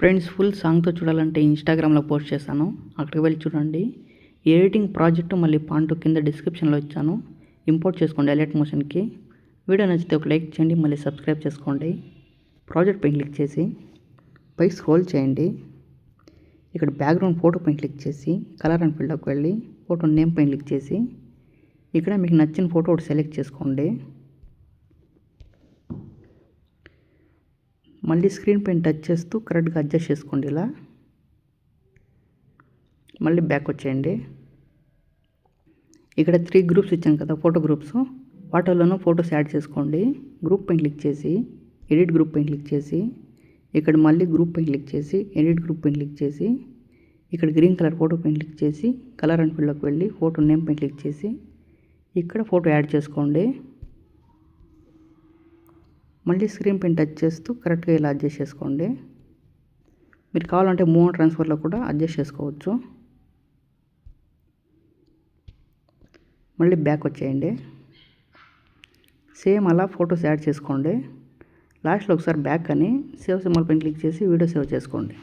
Friends full సాంగ్తో చూడాలంటే ఇన్స్టాగ్రామ్లో post చేశాను, అక్కడికి వెళ్ళి చూడండి. ఎడిటింగ్ ప్రాజెక్టు మళ్ళీ పాంటు కింద డిస్క్రిప్షన్లో ఇచ్చాను, ఇంపోర్ట్ చేసుకోండి ఎలైట్ మోషన్కి. వీడియో నచ్చితే ఒక లైక్ చేయండి, మళ్ళీ సబ్స్క్రైబ్ చేసుకోండి. ప్రాజెక్ట్ పైన క్లిక్ చేసి పై స్క్రోల్ చేయండి. ఇక్కడ బ్యాక్గ్రౌండ్ ఫోటో పైన క్లిక్ చేసి కలర్ అండ్ ఫీల్డ్లోకి వెళ్ళి ఫోటో నేమ్ పైన క్లిక్ చేసి ఇక్కడ మీకు నచ్చిన ఫోటో ఒకటి సెలెక్ట్ చేసుకోండి. మళ్ళీ స్క్రీన్ పైన టచ్ చేస్తూ కరెక్ట్గా అడ్జస్ట్ చేసుకోండి. ఇలా మళ్ళీ బ్యాక్ వచ్చేయండి. ఇక్కడ 3 గ్రూప్స్ ఇచ్చాను కదా, ఫోటో గ్రూప్స్, వాటిల్లోనూ ఫొటోస్ యాడ్ చేసుకోండి. గ్రూప్ పైన క్లిక్ చేసి ఎడిట్ గ్రూప్ పైన క్లిక్ చేసి ఇక్కడ మళ్ళీ గ్రూప్ పైన క్లిక్ చేసి ఎడిట్ గ్రూప్ పైన క్లిక్ చేసి ఇక్కడ గ్రీన్ కలర్ ఫోటో పైన క్లిక్ చేసి కలర్ అండ్ ఫీల్డ్లోకి వెళ్ళి ఫోటో నేమ్ పైన క్లిక్ చేసి ఇక్కడ ఫోటో యాడ్ చేసుకోండి. మళ్ళీ స్క్రీన్ పైన టచ్ చేస్తూ కరెక్ట్గా ఇలా అడ్జస్ట్ చేసుకోండి. మీరు కావాలంటే మూవ్ అండ్ ట్రాన్స్ఫర్లో కూడా అడ్జస్ట్ చేసుకోవచ్చు. మళ్ళీ బ్యాక్ వచ్చేయండి. సేమ్ అలా ఫొటోస్ యాడ్ చేసుకోండి. లాస్ట్లో ఒకసారి బ్యాక్ అని సేవ్ సింబల్ పైన క్లిక్ చేసి వీడియో సేవ్ చేసుకోండి.